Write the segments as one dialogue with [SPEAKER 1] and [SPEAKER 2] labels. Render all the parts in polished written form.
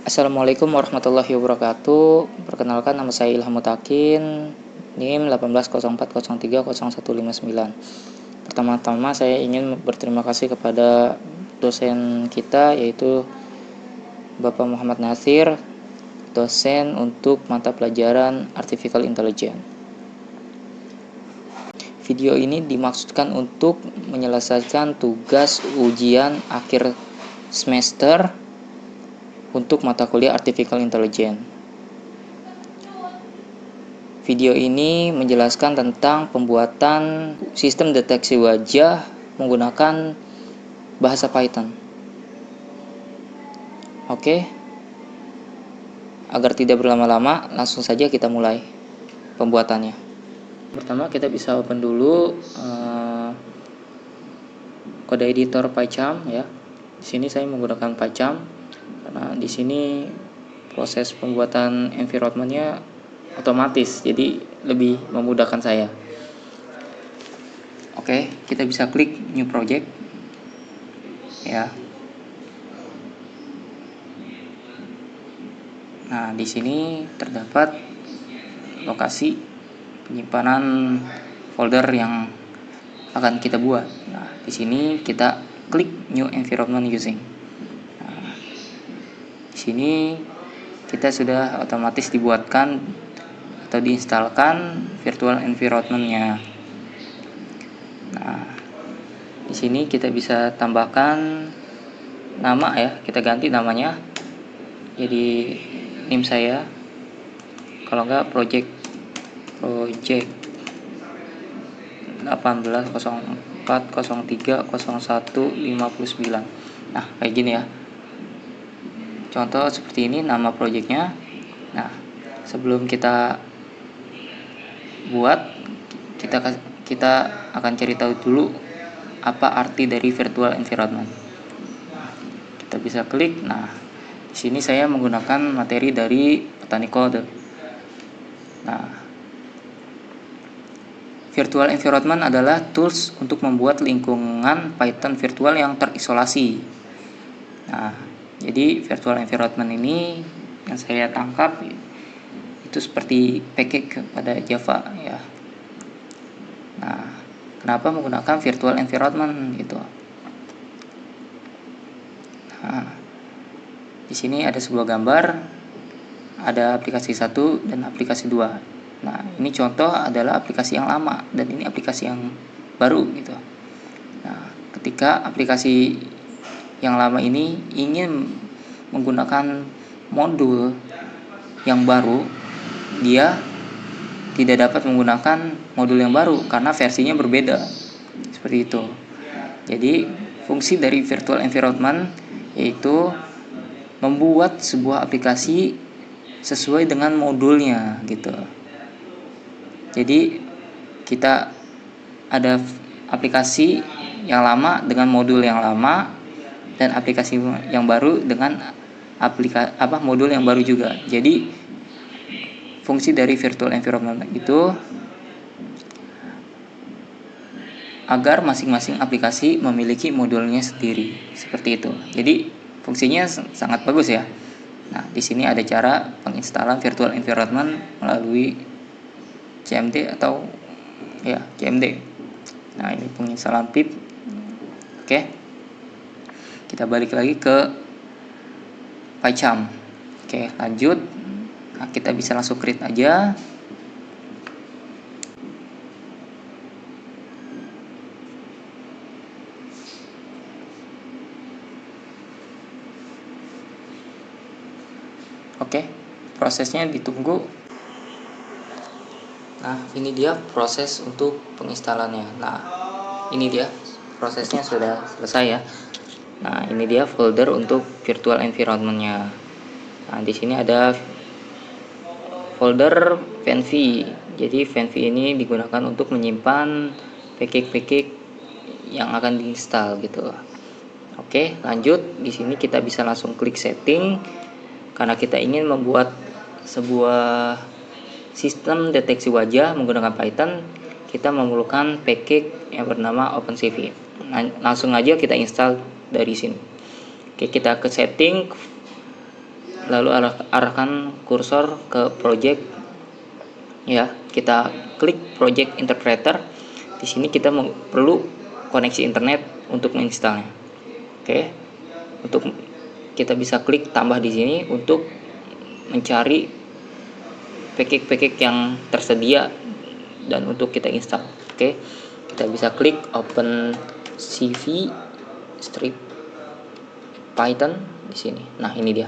[SPEAKER 1] Assalamualaikum warahmatullahi wabarakatuh. Perkenalkan, nama saya Ilham Mutakin, NIM 1804030159. Pertama-tama saya ingin berterima kasih kepada dosen kita, yaitu Bapak Muhammad Nasir, dosen untuk mata pelajaran Artificial Intelligence. Video ini dimaksudkan untuk menyelesaikan tugas ujian akhir semester untuk mata kuliah Artificial Intelligence. Video ini menjelaskan tentang pembuatan sistem deteksi wajah menggunakan bahasa Python. Oke. Agar tidak berlama-lama, langsung saja kita mulai pembuatannya. Pertama, kita bisa open dulu kode editor PyCharm ya. Di sini saya menggunakan PyCharm. Karena di sini proses pembuatan environment-nya otomatis, jadi lebih memudahkan saya. Oke, kita bisa klik new project ya. Nah, di sini terdapat lokasi penyimpanan folder yang akan kita buat. Nah, di sini kita klik new environment using. Di sini kita sudah otomatis dibuatkan atau diinstalkan virtual environment-nya. Nah, di sini kita bisa tambahkan nama ya, kita ganti namanya jadi NIM saya. Kalau enggak project 1804030159. Nah, kayak gini ya. Contoh seperti ini nama projectnya. Nah, sebelum kita buat, kita akan cari tahu dulu apa arti dari virtual environment. Kita bisa klik. Nah, di sini saya menggunakan materi dari Petani Kode. Nah, virtual environment adalah tools untuk membuat lingkungan Python virtual yang terisolasi. Nah, jadi virtual environment ini yang saya tangkap itu seperti package kepada Java ya. Nah, kenapa menggunakan virtual environment gitu? Nah, di sini ada sebuah gambar, ada aplikasi 1 dan aplikasi 2. Nah, ini contoh adalah aplikasi yang lama dan ini aplikasi yang baru gitu. Nah, ketika aplikasi yang lama ini ingin menggunakan modul yang baru, dia tidak dapat menggunakan modul yang baru karena versinya berbeda. Seperti itu. Jadi, fungsi dari virtual environment yaitu membuat sebuah aplikasi sesuai dengan modulnya gitu. Jadi, kita ada aplikasi yang lama dengan modul yang lama dan aplikasi yang baru dengan modul yang baru juga. Jadi fungsi dari virtual environment itu agar masing-masing aplikasi memiliki modulnya sendiri, seperti itu. Jadi fungsinya sangat bagus ya. Nah, di sini ada cara penginstalan virtual environment melalui CMD atau ya CMD. Nah, ini penginstalan pip. Oke. Kita balik lagi ke PyCharm. Oke, lanjut. Nah, kita bisa langsung create aja. Oke, prosesnya ditunggu. Nah, ini dia proses untuk penginstalannya. Nah, ini dia prosesnya sudah selesai ya. Nah, ini dia folder untuk virtual environment-nya. Nah, di sini ada folder venv. Jadi venv ini digunakan untuk menyimpan package yang akan diinstal gitu. Oke, lanjut. Di sini kita bisa langsung klik setting karena kita ingin membuat sebuah sistem deteksi wajah menggunakan Python. Kita memerlukan package yang bernama OpenCV. Nah, langsung aja kita install dari sini. Oke, kita ke setting, lalu arahkan kursor ke project ya. Kita klik project interpreter. Di sini kita perlu koneksi internet untuk menginstalnya. Oke. Untuk kita bisa klik tambah di sini untuk mencari package yang tersedia dan untuk kita install. Oke. Kita bisa klik open CV strip Python di sini. Nah, ini dia.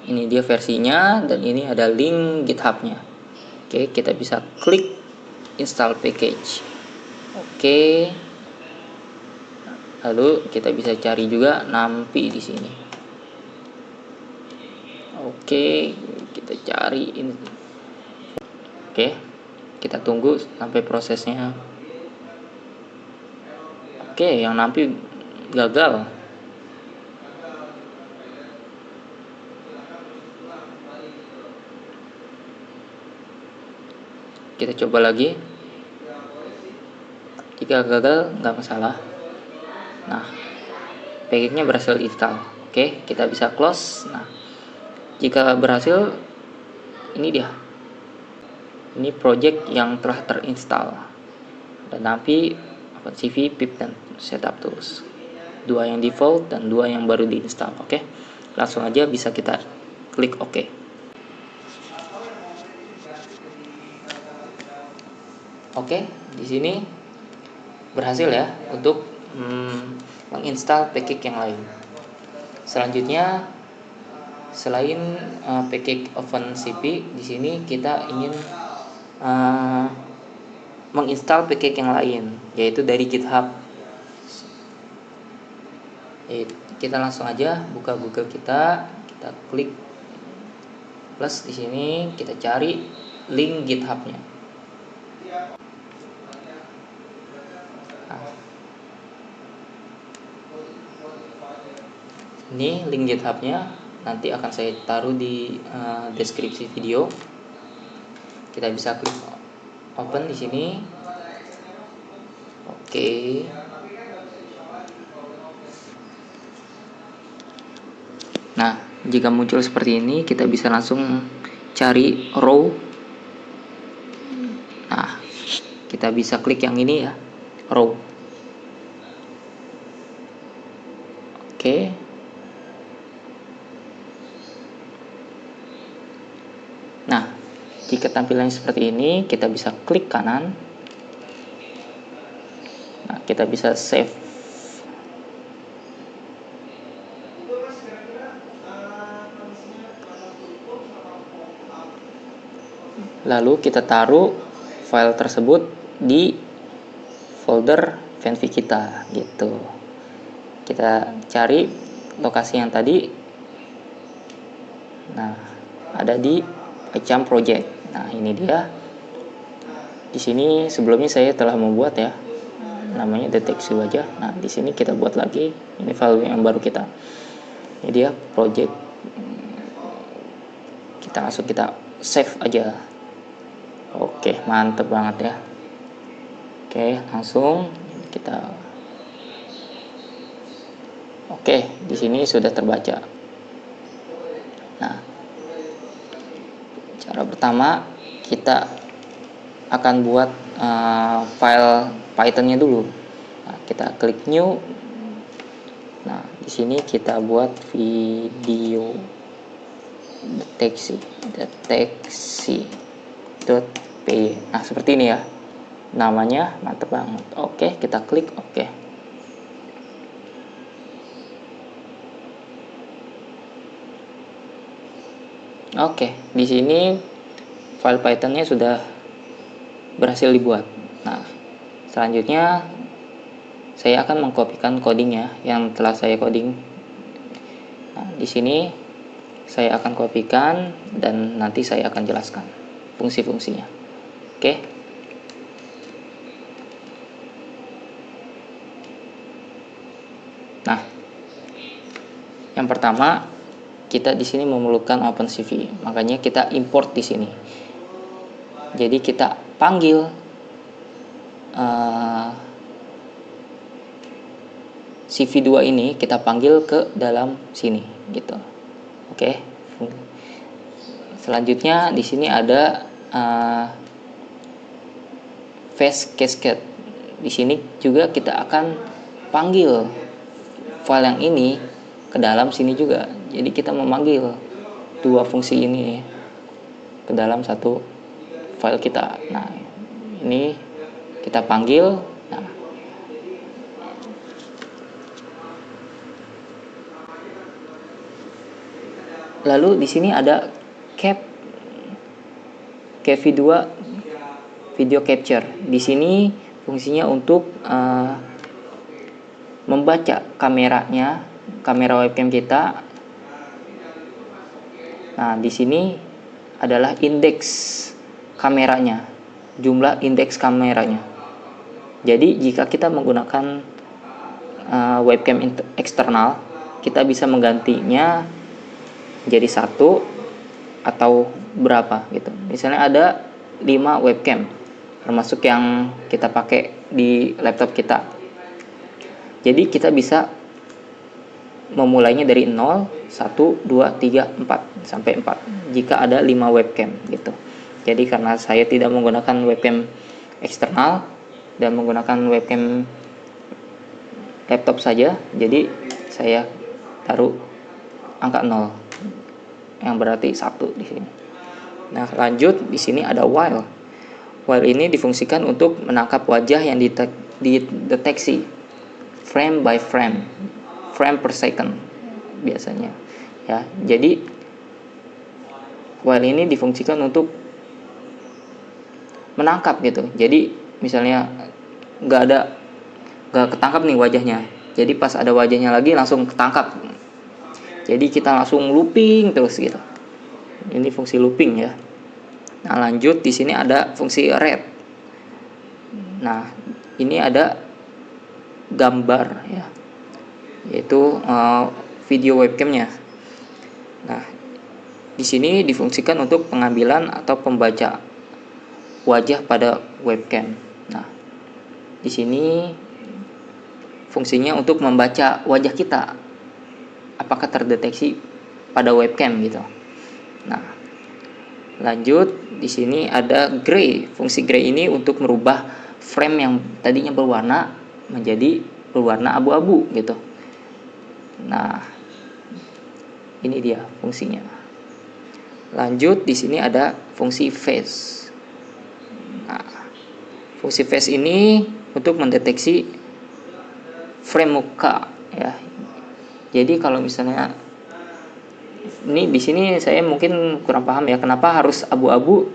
[SPEAKER 1] Ini dia versinya dan ini ada link GitHub-nya. Oke, kita bisa klik install package. Oke. Lalu kita bisa cari juga NumPy di sini. Oke, kita cari ini. Oke. Kita tunggu sampai prosesnya. Oke, yang NumPy gagal. Kita coba lagi. Jika gagal, nggak masalah. Nah, package-nya berhasil install. Oke, kita bisa close. Nah, jika berhasil, ini dia. Ini project yang telah terinstall. Dan NumPy, OpenCV, pip, dan setup tools. 2 yang default dan 2 yang baru diinstal. Oke, langsung aja bisa kita klik OK. Oke, di sini berhasil ya untuk menginstal package yang lain. Selanjutnya, selain package OpenCV, di sini kita ingin menginstal package yang lain, yaitu dari GitHub. Kita langsung aja buka Google kita klik plus di sini, kita cari link GitHub-nya. Ini link GitHub-nya, nanti akan saya taruh di deskripsi video. Kita bisa klik open di sini. Oke. Nah, jika muncul seperti ini, kita bisa langsung cari row. Nah, kita bisa klik yang ini ya, row. Oke. Nah, jika tampilannya seperti ini, kita bisa klik kanan. Nah, kita bisa save. Lalu kita taruh file tersebut di folder Venvi kita gitu. Kita cari lokasi yang tadi. Nah, ada di PyCharm project. Nah, ini dia. Di sini sebelumnya saya telah membuat ya, namanya deteksi wajah. Nah, di sini kita buat lagi. Ini file yang baru kita. Ini dia project. Kita save aja. Oke, mantep banget ya. Oke, langsung kita. Oke, di sini sudah terbaca. Nah, cara pertama kita akan buat file Python-nya dulu. Nah, kita klik new. Nah, di sini kita buat video deteksi.py. Nah, seperti ini ya. Namanya mantep banget. Oke, kita klik oke. Oke, di sini file Python-nya sudah berhasil dibuat. Nah, selanjutnya saya akan mengkopikan codingnya yang telah saya coding. Nah, di sini saya akan kopikan dan nanti saya akan jelaskan fungsi-fungsinya. Oke. Nah, yang pertama kita di sini memerlukan OpenCV, makanya kita import di sini. Jadi kita panggil CV2 ini, kita panggil ke dalam sini gitu. Oke. Selanjutnya di sini ada face cascade. Di sini juga kita akan panggil file yang ini ke dalam sini juga. Jadi kita memanggil dua fungsi ini ke dalam satu file kita. Nah, ini kita panggil. Nah, lalu di sini ada KV2 video capture. Di sini fungsinya untuk membaca kamera webcam kita. Nah, di sini adalah indeks kameranya, jumlah indeks kameranya. Jadi jika kita menggunakan webcam eksternal, kita bisa menggantinya jadi satu atau berapa gitu. Misalnya ada 5 webcam, termasuk yang kita pakai di laptop kita. Jadi kita bisa memulainya dari 0, 1, 2, 3, 4 sampai 4 jika ada 5 webcam gitu. Jadi karena saya tidak menggunakan webcam eksternal dan menggunakan webcam laptop saja, jadi saya taruh angka 0 yang berarti 1 di sini. Nah, lanjut di sini ada while. While ini difungsikan untuk menangkap wajah yang dideteksi frame by frame, frame per second biasanya. Ya, jadi while ini difungsikan untuk menangkap gitu. Jadi misalnya nggak ketangkap nih wajahnya. Jadi pas ada wajahnya lagi langsung ketangkap. Jadi kita langsung looping terus gitu. Ini fungsi looping ya. Nah, lanjut di sini ada fungsi red. Nah, ini ada gambar ya, yaitu video webcamnya. Nah, di sini difungsikan untuk pengambilan atau pembaca wajah pada webcam. Nah, di sini fungsinya untuk membaca wajah kita apakah terdeteksi pada webcam gitu. Nah, lanjut di sini ada gray. Fungsi gray ini untuk merubah frame yang tadinya berwarna menjadi berwarna abu-abu gitu. Nah, ini dia fungsinya. Lanjut di sini ada fungsi face. Nah, fungsi face ini untuk mendeteksi frame muka ya. Jadi kalau misalnya ini di sini saya mungkin kurang paham ya, kenapa harus abu-abu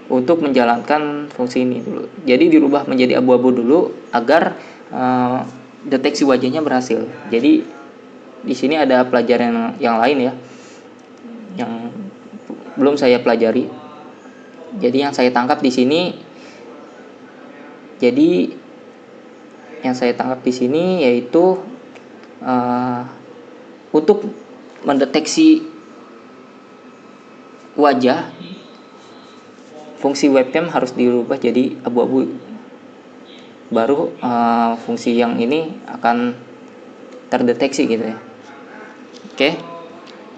[SPEAKER 1] untuk menjalankan fungsi ini dulu. Jadi dirubah menjadi abu-abu dulu agar deteksi wajahnya berhasil. Jadi di sini ada pelajaran yang lain ya, yang belum saya pelajari. Jadi yang saya tangkap di sini, yaitu untuk mendeteksi wajah, fungsi webcam harus dirubah jadi abu-abu. Baru fungsi yang ini akan terdeteksi gitu ya. Oke,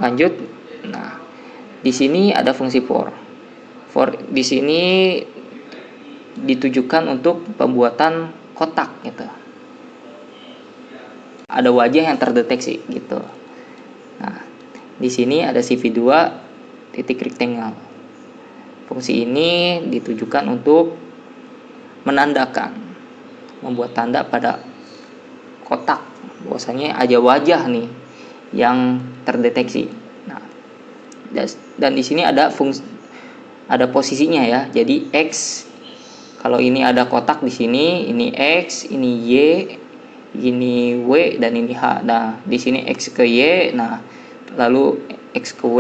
[SPEAKER 1] lanjut. Nah, di sini ada fungsi for. For di sini ditujukan untuk pembuatan kotak gitu. Ada wajah yang terdeteksi gitu. Nah, di sini ada CV2 titik rectangle. Fungsi ini ditujukan untuk menandakan, membuat tanda pada kotak bahwasanya ada wajah nih yang terdeteksi. Nah, dan di sini ada posisinya ya. Jadi X, kalau ini ada kotak di sini, ini X, ini Y, ini W, dan ini H. Nah, di sini X ke Y, nah lalu X ke W,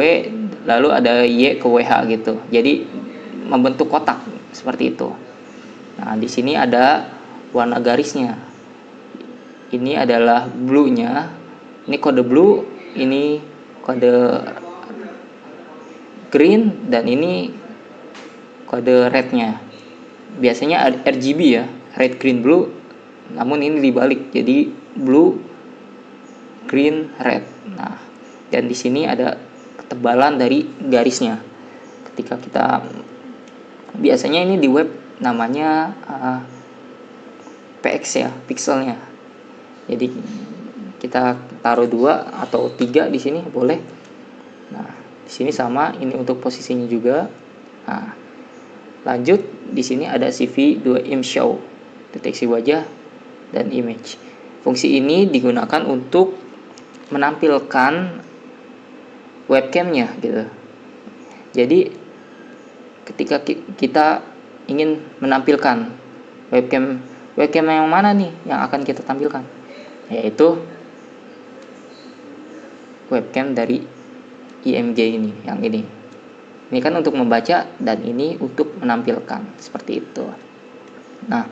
[SPEAKER 1] lalu ada Y ke WH gitu. Jadi membentuk kotak seperti itu. Nah, di sini ada warna garisnya. Ini adalah blue-nya. Ini kode blue, ini kode green, dan ini kode red-nya. Biasanya RGB ya, red, green, blue. Namun ini dibalik, jadi blue, green, red. Nah, dan di sini ada ketebalan dari garisnya. Ketika kita biasanya ini di web namanya px ya, pixelnya. Jadi kita taruh 2 atau 3 di sini boleh. Nah, di sini sama, ini untuk posisinya juga. Nah, lanjut di sini ada CV2IM show, deteksi wajah dan image. Fungsi ini digunakan untuk menampilkan webcamnya gitu. Jadi ketika kita ingin menampilkan webcam yang mana nih yang akan kita tampilkan, yaitu webcam dari IMG ini, yang ini. Ini kan untuk membaca dan ini untuk menampilkan, seperti itu. Nah,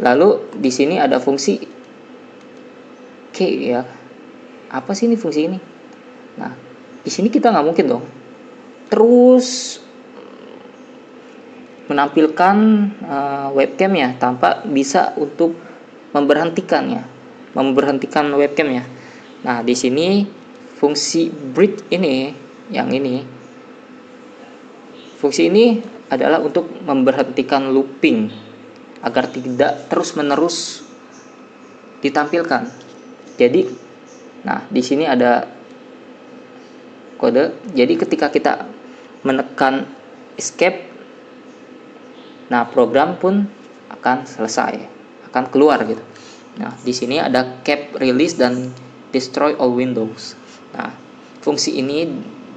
[SPEAKER 1] lalu di sini ada fungsi key ya. Apa sih ini fungsi ini? Nah, di sini kita nggak mungkin dong terus menampilkan webcamnya tanpa bisa untuk memberhentikan webcamnya. Nah, di sini fungsi break ini, yang ini, fungsi ini adalah untuk memberhentikan looping agar tidak terus-menerus ditampilkan. Jadi, nah di sini ada kode. Jadi ketika kita menekan escape, nah program pun akan selesai, akan keluar gitu. Nah, di sini ada cap release dan destroy all windows. Nah, fungsi ini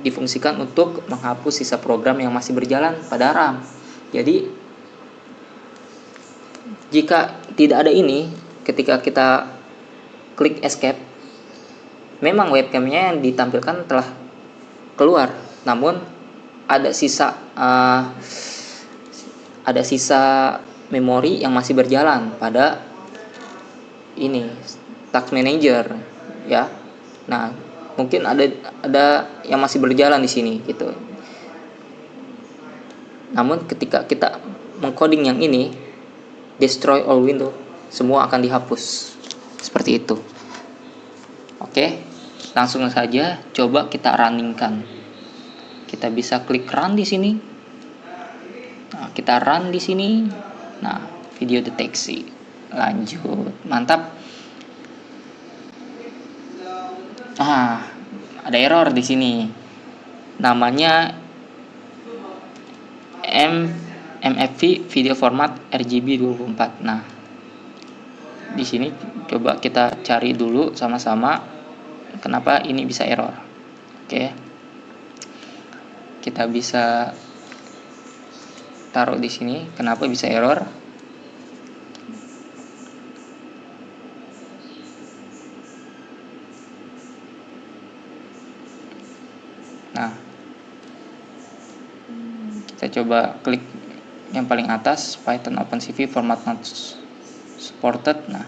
[SPEAKER 1] difungsikan untuk menghapus sisa program yang masih berjalan pada RAM. Jadi jika tidak ada ini, ketika kita klik escape, memang webcamnya yang ditampilkan telah keluar, namun ada sisa memori yang masih berjalan pada ini task manager ya. Nah, mungkin ada yang masih berjalan di sini gitu. Namun ketika kita mengcoding yang ini, destroy all window, semua akan dihapus. Seperti itu. Oke, langsung saja coba kita runningkan. Kita bisa klik run di sini. Nah, kita run di sini. Nah, video deteksi. Lanjut. Mantap. Ada error di sini. Namanya MFV video format RGB 24. Nah, di sini coba kita cari dulu sama-sama kenapa ini bisa error. Oke. Kita bisa taruh di sini kenapa bisa error. Nah, kita coba klik yang paling atas, Python OpenCV format not supported. Nah,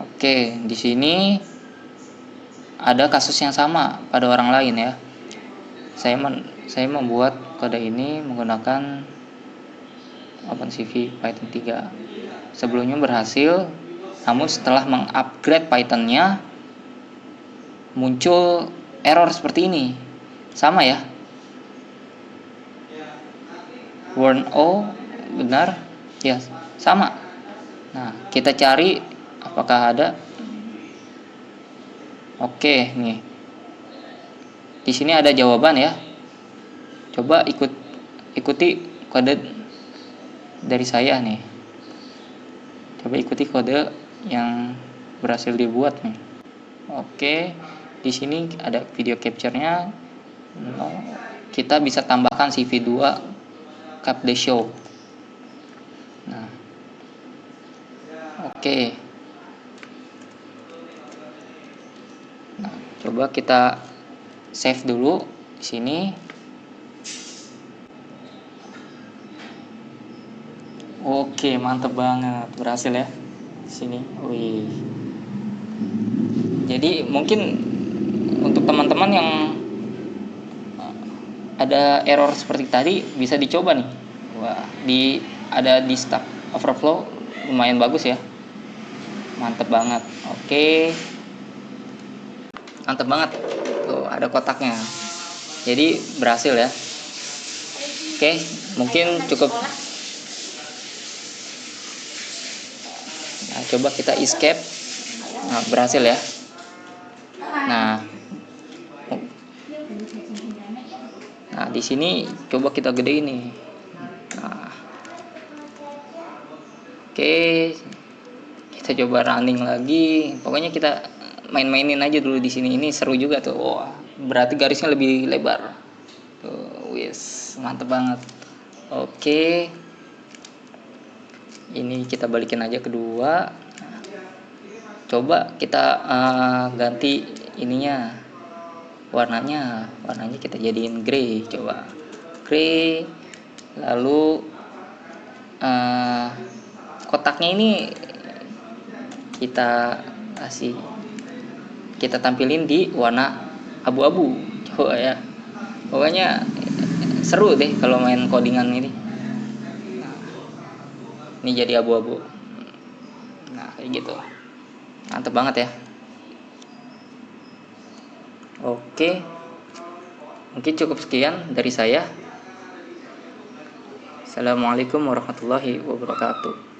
[SPEAKER 1] oke, di sini ada kasus yang sama pada orang lain ya. Saya membuat kode ini menggunakan OpenCV Python 3. Sebelumnya berhasil, namun setelah mengupgrade Python-nya muncul error seperti ini. Sama ya. Warn O benar? Ya, sama. Nah, kita cari apakah ada. Oke, nih. Di sini ada jawaban ya. Coba ikuti kode dari saya nih. Coba ikuti kode yang berhasil dibuat nih. Oke, di sini ada video capture-nya. Kita bisa tambahkan CV2 cap the show. Nah, oke. Nah, coba kita save dulu di sini. Oke, mantep banget, berhasil ya di sini. Wih. Jadi mungkin untuk teman-teman yang ada error seperti tadi bisa dicoba nih. Wah, ada di Stack Overflow, lumayan bagus ya. Mantep banget. Oke. Mantep banget. Tuh, ada kotaknya. Jadi berhasil ya. Oke, mungkin cukup. Nah, coba kita escape. Nah, berhasil ya. Nah, nah di sini coba kita gedein nih. Nah, oke, kita coba running lagi. Pokoknya kita main-mainin aja dulu di sini. Ini seru juga tuh. Wah, berarti garisnya lebih lebar. Tuh, wis, mantep banget. Oke, ini kita balikin aja kedua. Coba kita ganti ininya, warnanya kita jadiin grey. Coba grey, lalu kotaknya ini kita tampilin di warna abu-abu. Coba ya, pokoknya seru deh kalau main codingan ini. Ini jadi abu-abu. Nah, kayak gitu. Mantep banget ya. Oke, mungkin cukup sekian dari saya. Assalamualaikum warahmatullahi wabarakatuh.